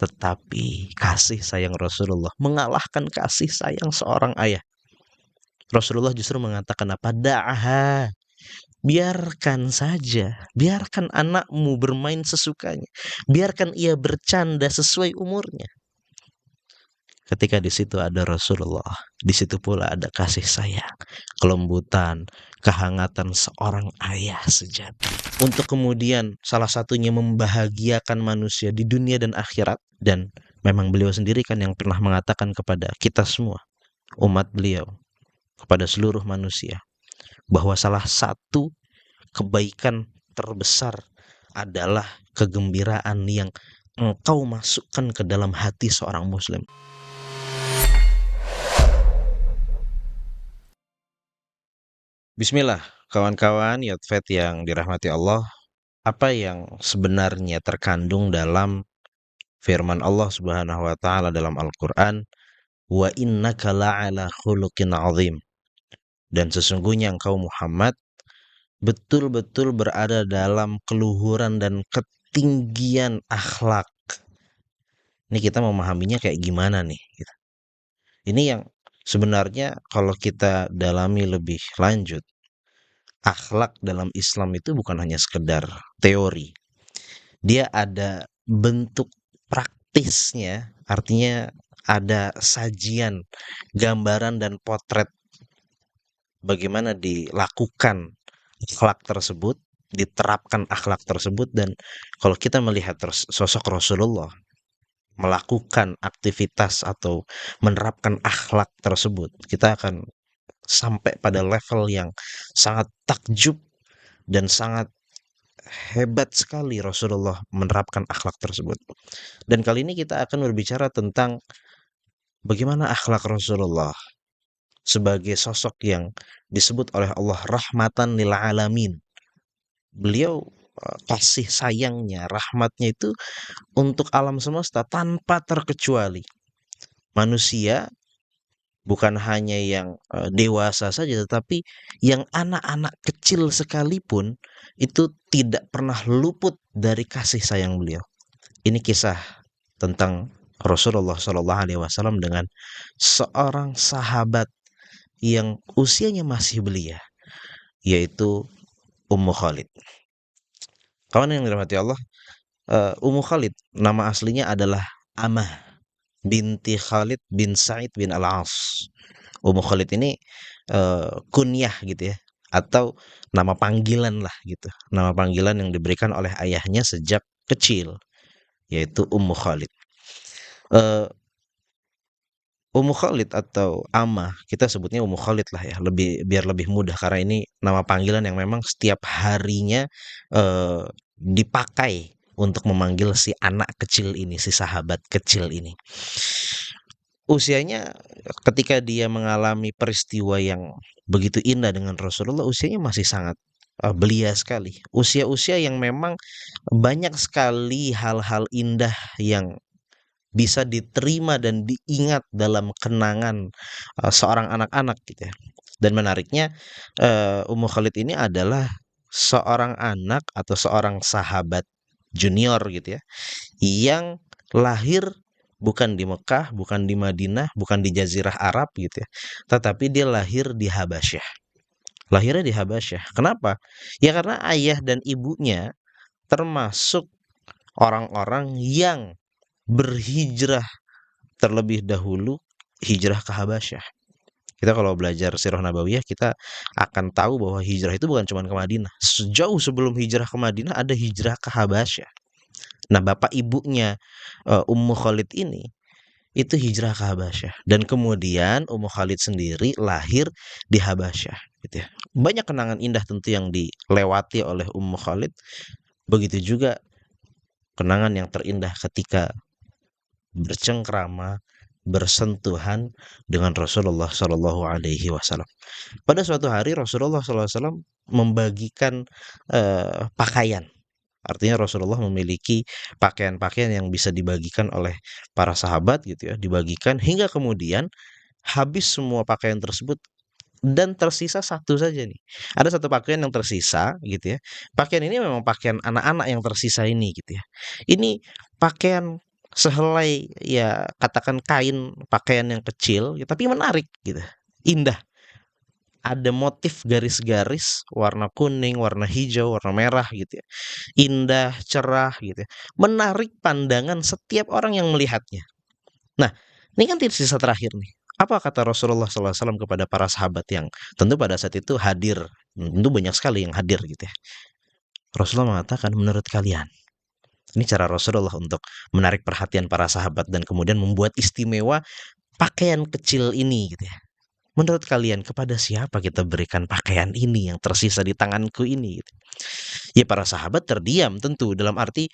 Tetapi kasih sayang Rasulullah mengalahkan kasih sayang seorang ayah. Rasulullah justru mengatakan apa? Da'aha, biarkan saja, biarkan anakmu bermain sesukanya, biarkan ia bercanda sesuai umurnya. Ketika di situ ada Rasulullah, di situ pula ada kasih sayang, kelembutan, kehangatan seorang ayah sejati. Untuk kemudian salah satunya membahagiakan manusia di dunia dan akhirat. Dan memang beliau sendiri kan yang pernah mengatakan kepada kita semua, umat beliau, kepada seluruh manusia, bahwa salah satu kebaikan terbesar adalah kegembiraan yang engkau masukkan ke dalam hati seorang muslim. Bismillah, kawan-kawan Yotvet yang dirahmati Allah, apa yang sebenarnya terkandung dalam firman Allah Subhanahu wa taala dalam Al-Qur'an, wa innaka la'ala khuluqin 'azim. Dan sesungguhnya engkau Muhammad betul-betul berada dalam keluhuran dan ketinggian akhlak. Ini kita memahaminya kayak gimana nih? Ini yang sebenarnya kalau kita dalami lebih lanjut, akhlak dalam Islam itu bukan hanya sekedar teori. Dia ada bentuk praktisnya, artinya ada sajian, gambaran dan potret bagaimana dilakukan akhlak tersebut, diterapkan akhlak tersebut. Dan kalau kita melihat sosok Rasulullah melakukan aktivitas atau menerapkan akhlak tersebut, kita akan sampai pada level yang sangat takjub dan sangat hebat sekali Rasulullah menerapkan akhlak tersebut. Dan kali ini kita akan berbicara tentang bagaimana akhlak Rasulullah sebagai sosok yang disebut oleh Allah rahmatan lil alamin. Beliau kasih sayangnya, rahmatnya itu untuk alam semesta tanpa terkecuali. Manusia bukan hanya yang dewasa saja, tetapi yang anak-anak kecil sekalipun itu tidak pernah luput dari kasih sayang beliau. Ini kisah tentang Rasulullah SAW dengan seorang sahabat yang usianya masih belia, yaitu Ummu Khalid. Kawan yang dirahmati Allah, Ummu Khalid nama aslinya adalah Amah binti Khalid bin Sa'id bin Al-As. Ummu Khalid ini kunyah gitu ya, atau nama panggilan lah gitu. Nama panggilan yang diberikan oleh ayahnya sejak kecil, yaitu Ummu Khalid. Ummu Khalid atau Amah, kita sebutnya Ummu Khalid lah ya, biar lebih mudah karena ini nama panggilan yang memang setiap harinya dipakai untuk memanggil si anak kecil ini, si sahabat kecil ini. Usianya ketika dia mengalami peristiwa yang begitu indah dengan Rasulullah, usianya masih sangat belia sekali. Usia-usia yang memang banyak sekali hal-hal indah yang bisa diterima dan diingat dalam kenangan seorang anak-anak gitu ya. Dan menariknya Ummu Khalid ini adalah seorang anak atau seorang sahabat junior gitu ya, yang lahir bukan di Mekah, bukan di Madinah, bukan di Jazirah Arab gitu ya, tetapi dia lahir di Habasyah. Lahirnya di Habasyah. Kenapa? Ya karena ayah dan ibunya termasuk orang-orang yang berhijrah terlebih dahulu, hijrah ke Habasyah. Kita kalau belajar Sirah Nabawiyah, kita akan tahu bahwa hijrah itu bukan cuma ke Madinah. Sejauh sebelum hijrah ke Madinah ada hijrah ke Habasyah. Nah, bapak ibunya Ummu Khalid ini itu hijrah ke Habasyah, dan kemudian Ummu Khalid sendiri lahir di Habasyah gitu ya. Banyak kenangan indah tentu yang dilewati oleh Ummu Khalid. Begitu juga kenangan yang terindah ketika bercengkrama, bersentuhan dengan Rasulullah Shallallahu Alaihi Wasallam. Pada suatu hari Rasulullah SAW membagikan pakaian. Artinya Rasulullah memiliki pakaian-pakaian yang bisa dibagikan oleh para sahabat gitu ya, dibagikan hingga kemudian habis semua pakaian tersebut dan tersisa satu saja nih. Ada satu pakaian yang tersisa gitu ya. Pakaian ini memang pakaian anak-anak yang tersisa ini gitu ya. Ini pakaian sehelai ya katakan kain pakaian yang kecil, ya, tapi menarik gitu, indah. Ada motif garis-garis warna kuning, warna hijau, warna merah gitu ya. Indah, cerah gitu ya. Menarik pandangan setiap orang yang melihatnya. Nah, ini kan sisa terakhir nih. Apa kata Rasulullah SAW kepada para sahabat yang tentu pada saat itu hadir? Tentu banyak sekali yang hadir gitu ya. Rasulullah mengatakan, menurut kalian, ini cara Rasulullah untuk menarik perhatian para sahabat dan kemudian membuat istimewa pakaian kecil ini gitu ya. Menurut kalian kepada siapa kita berikan pakaian ini yang tersisa di tanganku ini gitu. Ya para sahabat terdiam tentu dalam arti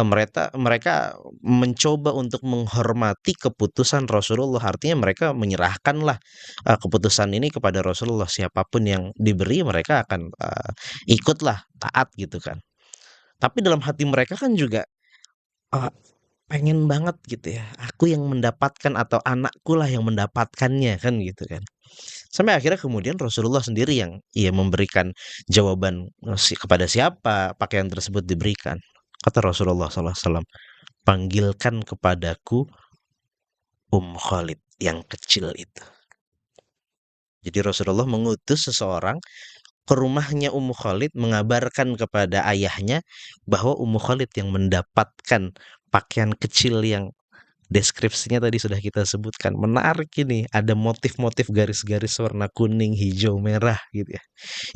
mereka mereka mencoba untuk menghormati keputusan Rasulullah. Artinya mereka menyerahkanlah keputusan ini kepada Rasulullah. Siapapun yang diberi mereka akan ikutlah taat gitu kan. Tapi dalam hati mereka kan juga eh, pengen banget gitu ya. Aku yang mendapatkan atau anakku lah yang mendapatkannya kan gitu kan. Sampai akhirnya kemudian Rasulullah sendiri yang memberikan jawaban kepada siapa pakaian tersebut diberikan. Kata Rasulullah SAW, panggilkan kepadaku Khalid yang kecil itu. Jadi Rasulullah mengutus seseorang ke rumahnya Khalid mengabarkan kepada ayahnya bahwa Khalid yang mendapatkan pakaian kecil yang deskripsinya tadi sudah kita sebutkan. Menarik ini, ada motif-motif garis-garis warna kuning, hijau, merah gitu ya.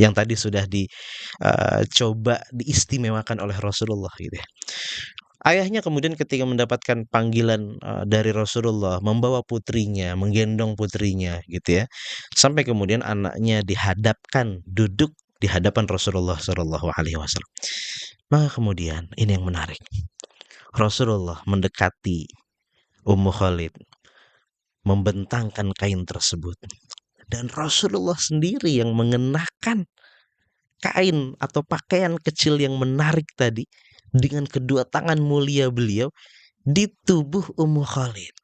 Yang tadi sudah dicoba diistimewakan oleh Rasulullah gitu ya. Ayahnya kemudian ketika mendapatkan panggilan dari Rasulullah, membawa putrinya, menggendong putrinya gitu ya. Sampai kemudian anaknya dihadapkan, duduk di hadapan Rasulullah Shallallahu alaihi wasallam. Maka kemudian ini yang menarik. Rasulullah mendekati Khalid, membentangkan kain tersebut. Dan Rasulullah sendiri yang mengenakan kain atau pakaian kecil yang menarik tadi dengan kedua tangan mulia beliau di tubuh Khalid.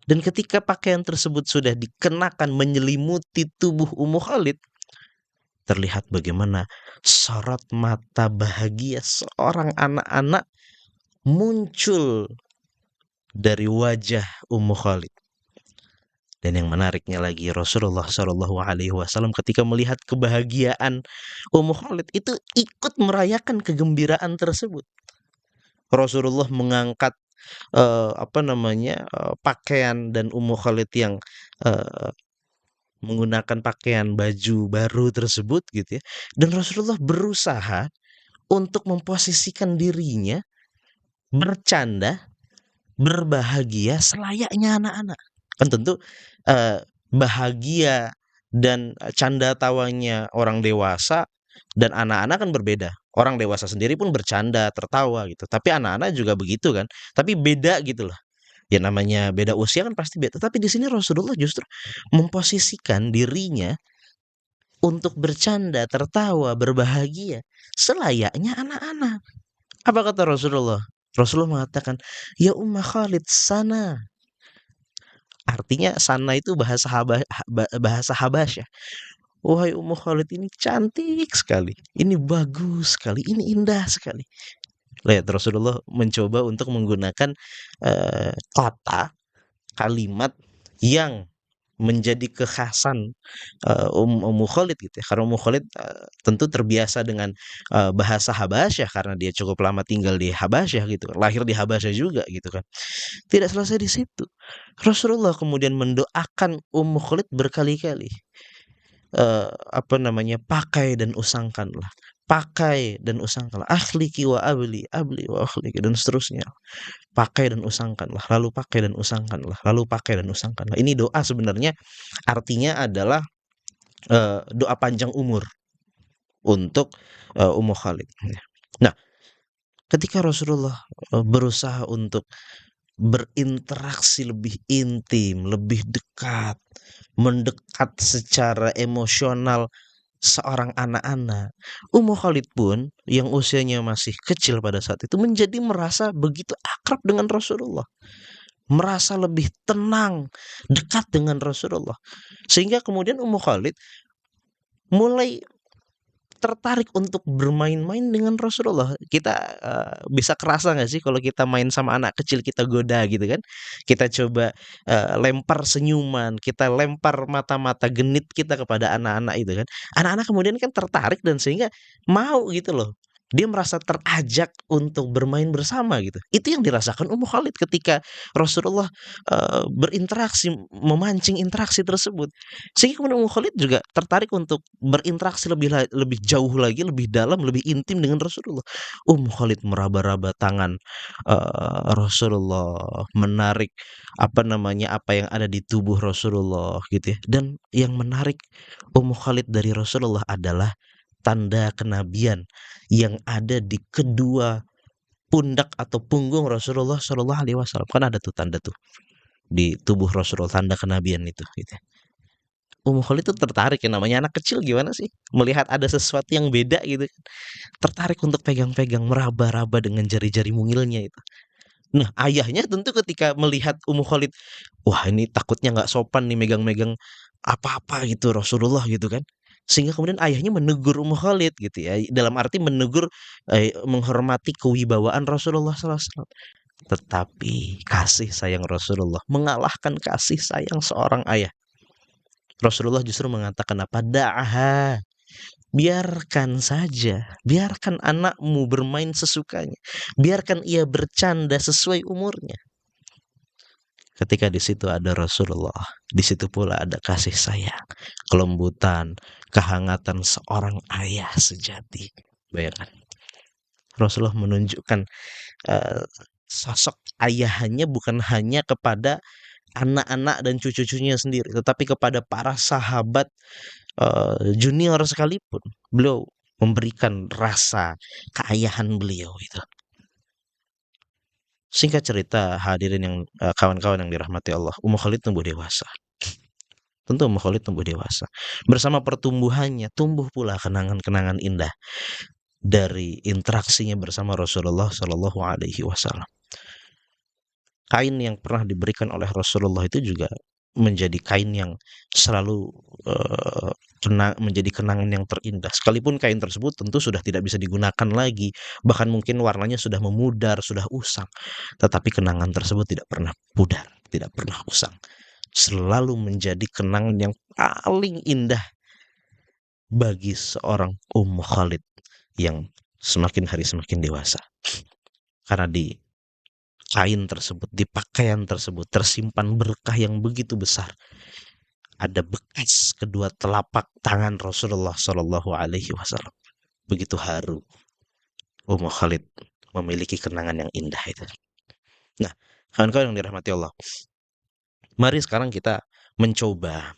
Dan ketika pakaian tersebut sudah dikenakan menyelimuti tubuh Khalid, terlihat bagaimana sorot mata bahagia seorang anak-anak muncul dari wajah Khalid. Dan yang menariknya lagi Rasulullah Shallallahu Alaihi Wasallam ketika melihat kebahagiaan Khalid itu ikut merayakan kegembiraan tersebut. Rasulullah mengangkat pakaian dan Khalid yang uh, menggunakan pakaian baju baru tersebut gitu ya. Dan Rasulullah berusaha untuk memposisikan dirinya bercanda, berbahagia selayaknya anak-anak. Kan tentu bahagia dan canda tawanya orang dewasa dan anak-anak kan berbeda. Orang dewasa sendiri pun bercanda, tertawa gitu. Tapi anak-anak juga begitu kan. Tapi beda gitu loh. Ya namanya beda usia kan pasti beda. Tapi di sini Rasulullah justru memposisikan dirinya untuk bercanda, tertawa, berbahagia selayaknya anak-anak. Apa kata Rasulullah? Rasulullah mengatakan, "Ya Ummah Khalid, sana." Artinya sana itu bahasa Habasyah. Wahai Ummu Khalid, ini cantik sekali, ini bagus sekali, ini indah sekali. Lihat Rasulullah mencoba untuk menggunakan kata, kalimat yang menjadi kekhasan Ummu Khalid gitu ya. Karena Ummu Khalid tentu terbiasa dengan bahasa Habasyah karena dia cukup lama tinggal di Habasyah gitu, lahir di Habasyah juga gitu kan. Tidak selesai di situ. Rasulullah kemudian mendoakan Ummu Khalid berkali-kali. Pakai dan usangkanlah. Pakai dan usangkanlah. Akhliki wa abli, abli wa akhliki dan seterusnya. Pakai dan usangkanlah, lalu pakai dan usangkanlah, lalu pakai dan usangkanlah. Ini doa sebenarnya artinya adalah doa panjang umur untuk Ummu Khalid. Nah, ketika Rasulullah berusaha untuk berinteraksi lebih intim, lebih dekat, mendekat secara emosional seorang anak-anak, Ummu Khalid pun yang usianya masih kecil pada saat itu menjadi merasa begitu akrab dengan Rasulullah, merasa lebih tenang, dekat dengan Rasulullah. Sehingga kemudian Ummu Khalid mulai tertarik untuk bermain-main dengan Rasulullah. Kita, bisa kerasa nggak sih kalau kita main sama anak kecil kita goda gitu kan, kita coba, lempar senyuman, kita lempar mata-mata genit kita kepada anak-anak itu kan, anak-anak kemudian kan tertarik dan sehingga mau gitu loh. Dia merasa terajak untuk bermain bersama gitu. Itu yang dirasakan Ummu Khalid ketika Rasulullah, berinteraksi, memancing interaksi tersebut. Sehingga kemudian Ummu Khalid juga tertarik untuk berinteraksi lebih jauh lagi, lebih dalam, lebih intim dengan Rasulullah. Ummu Khalid meraba-raba tangan, Rasulullah, menarik, apa namanya, apa yang ada di tubuh Rasulullah gitu ya. Dan yang menarik Ummu Khalid dari Rasulullah adalah tanda kenabian yang ada di kedua pundak atau punggung Rasulullah Shallallahu Alaihi Wasallam. Kan ada tuh tanda tuh di tubuh Rasulullah, tanda kenabian itu gitu ya. Ummu Khalid tuh tertarik, ya namanya anak kecil gimana sih, melihat ada sesuatu yang beda gitu kan, tertarik untuk pegang-pegang, meraba-raba dengan jari-jari mungilnya itu. Nah, ayahnya tentu ketika melihat Ummu Khalid, wah ini takutnya nggak sopan nih megang-megang apa-apa gitu Rasulullah gitu kan. Sehingga kemudian ayahnya menegur Ummu Khalid gitu ya, dalam arti menegur, menghormati kewibawaan Rasulullah SAW. Tetapi kasih sayang Rasulullah mengalahkan kasih sayang seorang ayah. Rasulullah justru mengatakan apa? Da'aha, biarkan saja, biarkan anakmu bermain sesukanya, biarkan ia bercanda sesuai umurnya. Ketika di situ ada Rasulullah, di situ pula ada kasih sayang, kelembutan, kehangatan seorang ayah sejati. Bayangkan, Rasulullah menunjukkan eh, sosok ayahnya bukan hanya kepada anak-anak dan cucu-cucunya sendiri, tetapi kepada para sahabat junior sekalipun, beliau memberikan rasa keayahan beliau itu. Singkat cerita hadirin yang, kawan-kawan yang dirahmati Allah, Ummu Khalid tumbuh dewasa. Tentu Ummu Khalid tumbuh dewasa. Bersama pertumbuhannya, tumbuh pula kenangan-kenangan indah dari interaksinya bersama Rasulullah Shallallahu Alaihi Wasallam. Kain yang pernah diberikan oleh Rasulullah itu juga menjadi kain yang selalu, menjadi kenangan yang terindah. Sekalipun kain tersebut tentu sudah tidak bisa digunakan lagi, bahkan mungkin warnanya sudah memudar, sudah usang, tetapi kenangan tersebut tidak pernah pudar, tidak pernah usang. Selalu menjadi kenangan yang paling indah bagi seorang Ummu Khalid yang semakin hari semakin dewasa. Karena di kain tersebut, di pakaian tersebut tersimpan berkah yang begitu besar. Ada bekas kedua telapak tangan Rasulullah Shallallahu Alaihi Wasallam. Begitu haru Ummu Khalid memiliki kenangan yang indah itu. Nah, kawan-kawan yang dirahmati Allah, mari sekarang kita mencoba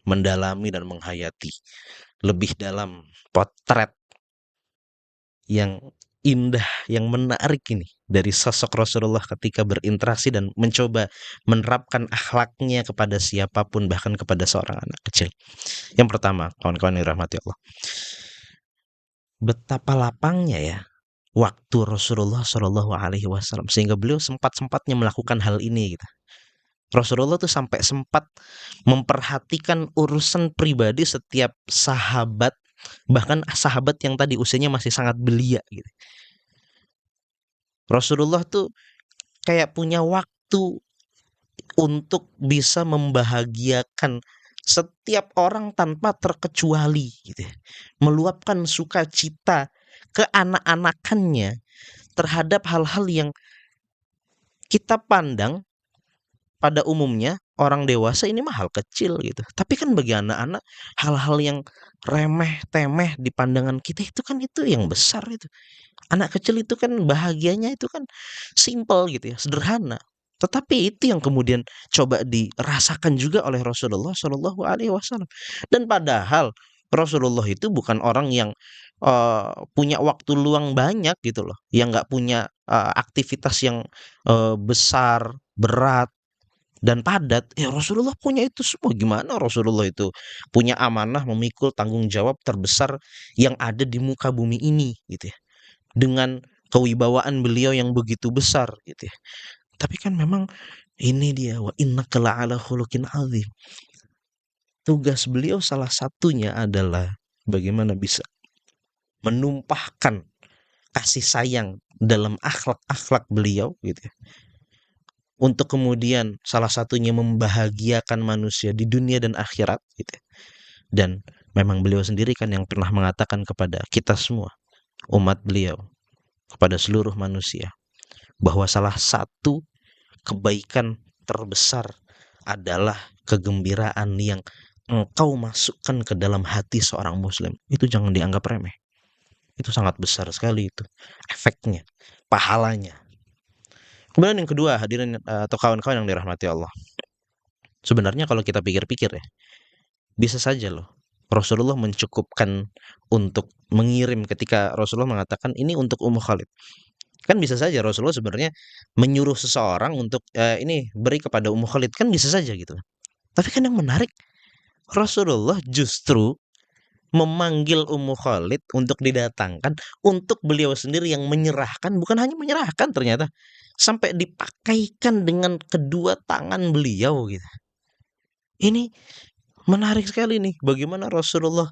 mendalami dan menghayati lebih dalam potret yang indah, yang menarik ini dari sosok Rasulullah ketika berinteraksi dan mencoba menerapkan akhlaknya kepada siapapun, bahkan kepada seorang anak kecil. Yang pertama, kawan-kawan yang dirahmati Allah, betapa lapangnya ya waktu Rasulullah Shallallahu Alaihi Wasallam sehingga beliau sempat-sempatnya melakukan hal ini gitu. Rasulullah tuh sampai sempat memperhatikan urusan pribadi setiap sahabat, bahkan sahabat yang tadi usianya masih sangat belia gitu. Rasulullah tuh kayak punya waktu untuk bisa membahagiakan setiap orang tanpa terkecuali gitu ya. Meluapkan sukacita keanak-anakannya terhadap hal-hal yang kita pandang pada umumnya orang dewasa ini mah hal kecil gitu. Tapi kan bagi anak-anak hal-hal yang remeh temeh di pandangan kita itu kan itu yang besar itu. Anak kecil itu kan bahagianya itu kan simple gitu ya, sederhana. Tetapi itu yang kemudian coba dirasakan juga oleh Rasulullah Shallallahu Alaihi Wasallam. Dan padahal Rasulullah itu bukan orang yang punya waktu luang banyak gitu loh, yang nggak punya aktivitas yang besar, berat dan padat. Rasulullah punya itu semua. Gimana Rasulullah itu punya amanah memikul tanggung jawab terbesar yang ada di muka bumi ini gitu ya, dengan kewibawaan beliau yang begitu besar gitu ya. Tapi kan memang ini dia, wa innaka la'ala khuluqin azim. Tugas beliau salah satunya adalah bagaimana bisa menumpahkan kasih sayang dalam akhlak-akhlak beliau gitu ya. Untuk kemudian salah satunya membahagiakan manusia di dunia dan akhirat gitu ya. Dan memang beliau sendiri kan yang pernah mengatakan kepada kita semua, umat beliau, kepada seluruh manusia, bahwa salah satu kebaikan terbesar adalah kegembiraan yang engkau masukkan ke dalam hati seorang muslim. Itu jangan dianggap remeh. Itu sangat besar sekali itu efeknya, pahalanya. Kemudian yang kedua, hadirin atau kawan-kawan yang dirahmati Allah. Sebenarnya kalau kita pikir-pikir ya, bisa saja loh Rasulullah mencukupkan untuk mengirim ketika Rasulullah mengatakan ini untuk Ummu Khalid. Kan bisa saja Rasulullah sebenarnya menyuruh seseorang untuk ini beri kepada Ummu Khalid, kan bisa saja gitu. Tapi kan yang menarik, Rasulullah justru memanggil Ummu Khalid untuk didatangkan, untuk beliau sendiri yang menyerahkan, bukan hanya menyerahkan ternyata, sampai dipakaikan dengan kedua tangan beliau gitu. Ini menarik sekali nih, bagaimana Rasulullah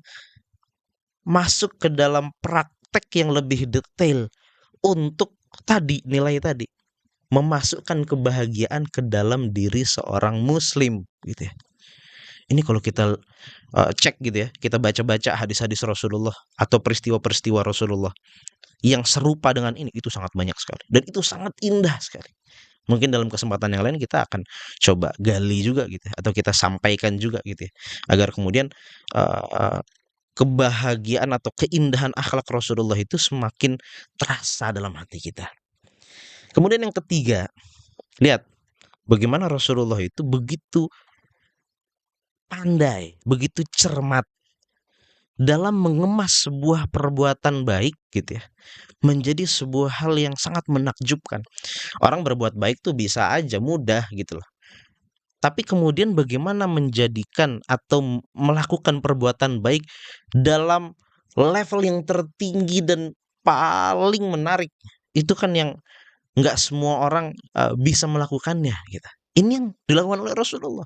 masuk ke dalam praktek yang lebih detail untuk tadi, nilai tadi, memasukkan kebahagiaan ke dalam diri seorang muslim gitu ya. Ini kalau kita cek gitu ya, kita baca-baca hadis-hadis Rasulullah atau peristiwa-peristiwa Rasulullah yang serupa dengan ini, itu sangat banyak sekali dan itu sangat indah sekali. Mungkin dalam kesempatan yang lain kita akan coba gali juga gitu ya, atau kita sampaikan juga gitu ya, agar kemudian uh, kebahagiaan atau keindahan akhlak Rasulullah itu semakin terasa dalam hati kita. Kemudian yang ketiga, lihat bagaimana Rasulullah itu begitu pandai, begitu cermat dalam mengemas sebuah perbuatan baik gitu ya, menjadi sebuah hal yang sangat menakjubkan. Orang berbuat baik tuh bisa aja mudah gitu loh. Tapi kemudian bagaimana menjadikan atau melakukan perbuatan baik dalam level yang tertinggi dan paling menarik, itu kan yang nggak semua orang bisa melakukannya gitu. Ini yang dilakukan oleh Rasulullah.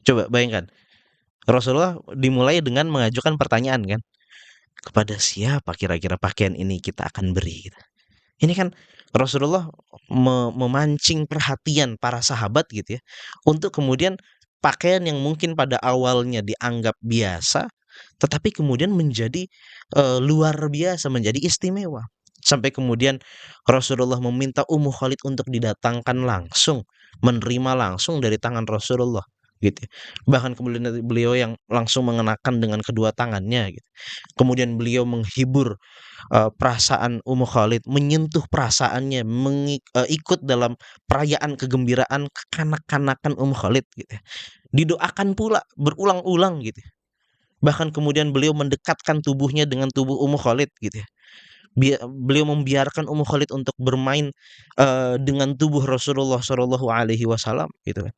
Coba bayangkan, Rasulullah dimulai dengan mengajukan pertanyaan kan, kepada siapa kira-kira pakaian ini kita akan beri gitu. Ini kan Rasulullah memancing perhatian para sahabat gitu ya, untuk kemudian pakaian yang mungkin pada awalnya dianggap biasa, tetapi kemudian menjadi luar biasa, menjadi istimewa. Sampai kemudian Rasulullah meminta Ummu Khalid untuk didatangkan langsung, menerima langsung dari tangan Rasulullah gitu ya. Bahkan kemudian beliau yang langsung mengenakan dengan kedua tangannya gitu. Kemudian beliau menghibur perasaan Ummu Khalid, menyentuh perasaannya, ikut dalam perayaan kegembiraan kekanak-kanakan Ummu Khalid gitu ya. Didoakan pula berulang-ulang gitu ya. Bahkan kemudian beliau mendekatkan tubuhnya dengan tubuh Ummu Khalid gitu ya. Beliau membiarkan Ummu Khalid untuk bermain dengan tubuh Rasulullah Shallallahu alaihi wasallam gitu kan.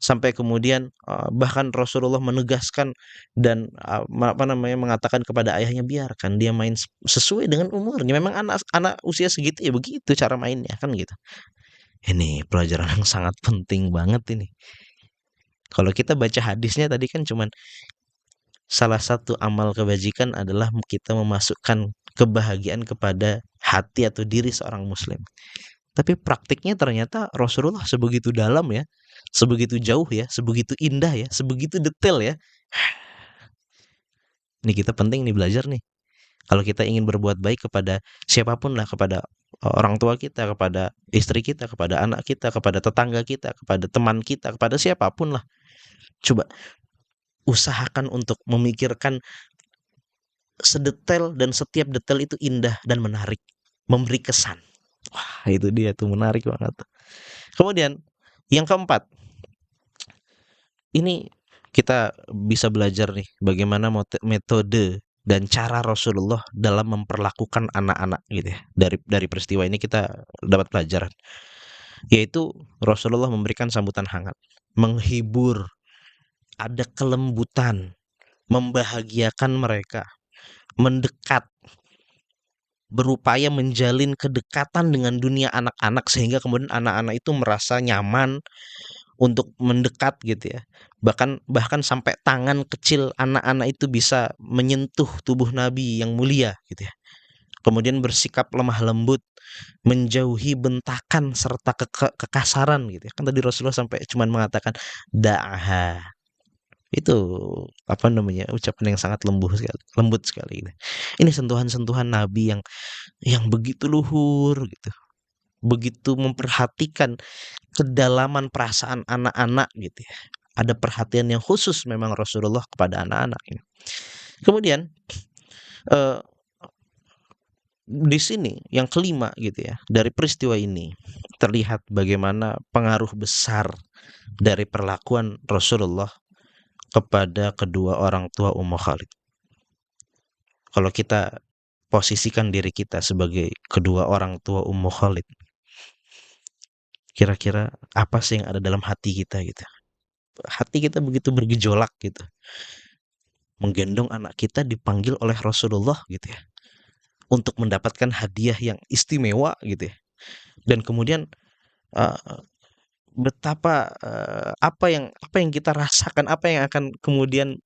Sampai kemudian bahkan Rasulullah menegaskan dan apa namanya, mengatakan kepada ayahnya, biarkan dia main sesuai dengan umurnya. Memang anak anak usia segitu ya begitu cara mainnya kan gitu. Ini pelajaran yang sangat penting banget ini. Kalau kita baca hadisnya tadi kan cuman salah satu amal kebajikan adalah kita memasukkan kebahagiaan kepada hati atau diri seorang muslim. Tapi praktiknya ternyata Rasulullah sebegitu dalam ya, sebegitu jauh ya, sebegitu indah ya, sebegitu detail ya. Ini kita penting nih belajar nih. Kalau kita ingin berbuat baik kepada siapapun lah, kepada orang tua kita, kepada istri kita, kepada anak kita, kepada tetangga kita, kepada teman kita, kepada siapapun lah. Coba usahakan untuk memikirkan sedetail dan setiap detail itu indah dan menarik, memberi kesan. Wah, itu dia tuh menarik banget. Kemudian yang keempat, ini kita bisa belajar nih bagaimana metode dan cara Rasulullah dalam memperlakukan anak-anak gitu ya. Dari peristiwa ini kita dapat pelajaran, yaitu Rasulullah memberikan sambutan hangat, menghibur, ada kelembutan, membahagiakan mereka, mendekat, berupaya menjalin kedekatan dengan dunia anak-anak sehingga kemudian anak-anak itu merasa nyaman untuk mendekat gitu ya. Bahkan bahkan sampai tangan kecil anak-anak itu bisa menyentuh tubuh Nabi yang mulia gitu ya. Kemudian bersikap lemah lembut, menjauhi bentakan serta kekasaran gitu ya. Kan tadi Rasulullah sampai cuman mengatakan da'aha. Itu apa namanya? Ucapan yang sangat lembut sekali gitu. Ini sentuhan-sentuhan Nabi yang begitu luhur gitu. Begitu memperhatikan kedalaman perasaan anak-anak gitu ya. Ada perhatian yang khusus memang Rasulullah kepada anak-anak ini. Kemudian eh, di sini yang kelima gitu ya, dari peristiwa ini terlihat bagaimana pengaruh besar dari perlakuan Rasulullah kepada kedua orang tua Ummu Khalid. Kalau kita posisikan diri kita sebagai kedua orang tua Ummu Khalid, kira-kira apa sih yang ada dalam hati kita gitu? Hati kita begitu bergejolak gitu. Menggendong anak kita dipanggil oleh Rasulullah gitu ya, untuk mendapatkan hadiah yang istimewa gitu ya. Dan kemudian uh, betapa apa yang kita rasakan, apa yang akan kemudian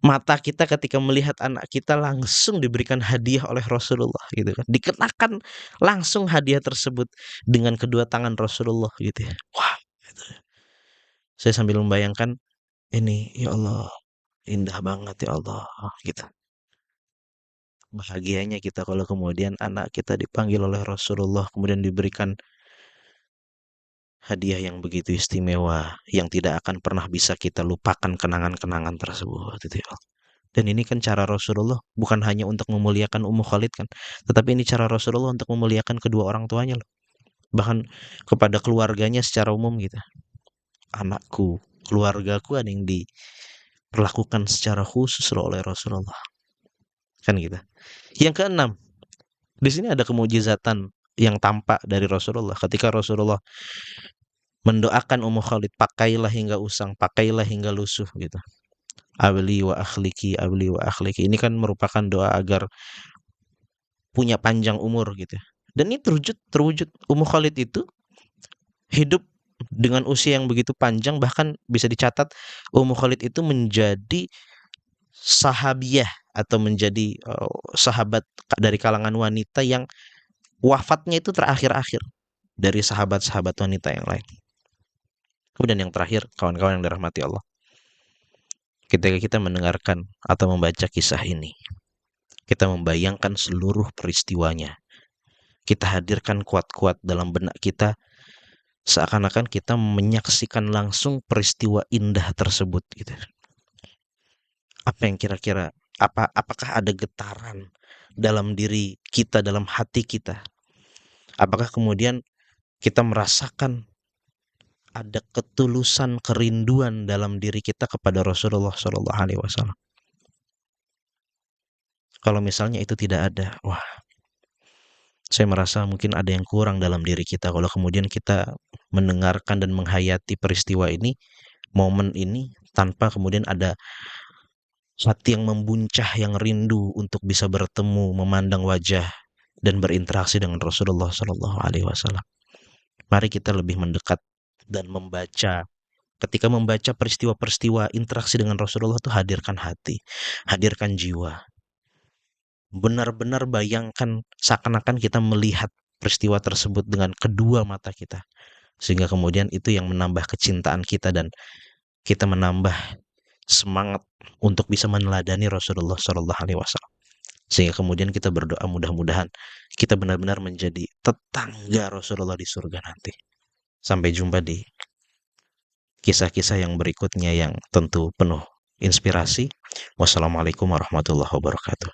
mata kita ketika melihat anak kita langsung diberikan hadiah oleh Rasulullah gitu kan. Dikenakan langsung hadiah tersebut dengan kedua tangan Rasulullah gitu ya. Wah, itu. Saya sambil membayangkan ini, ya Allah, indah banget ya Allah gitu. Bahagianya kita kalau kemudian anak kita dipanggil oleh Rasulullah, kemudian diberikan hadiah yang begitu istimewa, yang tidak akan pernah bisa kita lupakan kenangan-kenangan tersebut gitu ya. Dan ini kan cara Rasulullah bukan hanya untuk memuliakan Ummu Khalid kan, tetapi ini cara Rasulullah untuk memuliakan kedua orang tuanya loh. Bahkan kepada keluarganya secara umum gitu. Anakku, keluargaku ada yang diperlakukan secara khusus loh oleh Rasulullah. Kan gitu. Yang keenam, di sini ada kemujizatan yang tampak dari Rasulullah ketika Rasulullah mendoakan Ummu Khalid, pakailah hingga usang, pakailah hingga lusuh gitu. Abli wa akhliki, abli wa akhliki. Ini kan merupakan doa agar punya panjang umur gitu ya. Dan ini terwujud. Ummu Khalid itu hidup dengan usia yang begitu panjang, bahkan bisa dicatat Ummu Khalid itu menjadi sahabiah atau menjadi sahabat dari kalangan wanita yang wafatnya itu terakhir-akhir dari sahabat-sahabat wanita yang lain. Kemudian yang terakhir, kawan-kawan yang dirahmati Allah, ketika kita mendengarkan atau membaca kisah ini, kita membayangkan seluruh peristiwanya. Kita hadirkan kuat-kuat dalam benak kita, seakan-akan kita menyaksikan langsung peristiwa indah tersebut gitu. Apa yang kira-kira, apakah ada getaran dalam diri kita, dalam hati kita? Apakah kemudian kita merasakan ada ketulusan kerinduan dalam diri kita kepada Rasulullah Shallallahu Alaihi Wasallam? Kalau misalnya itu tidak ada, wah, saya merasa mungkin ada yang kurang dalam diri kita kalau kemudian kita mendengarkan dan menghayati peristiwa ini, momen ini, tanpa kemudian ada hati yang membuncah, yang rindu untuk bisa bertemu, memandang wajah dan berinteraksi dengan Rasulullah Shallallahu Alaihi Wasallam. Mari kita lebih mendekat dan membaca. Ketika membaca peristiwa-peristiwa interaksi dengan Rasulullah itu, hadirkan hati, hadirkan jiwa. Benar-benar bayangkan seakan-akan kita melihat peristiwa tersebut dengan kedua mata kita. Sehingga kemudian itu yang menambah kecintaan kita dan kita menambah semangat untuk bisa meneladani Rasulullah Shallallahu Alaihi Wasallam. Sehingga kemudian kita berdoa mudah-mudahan kita benar-benar menjadi tetangga Rasulullah di surga nanti. Sampai jumpa di kisah-kisah yang berikutnya yang tentu penuh inspirasi. Wassalamualaikum warahmatullahi wabarakatuh.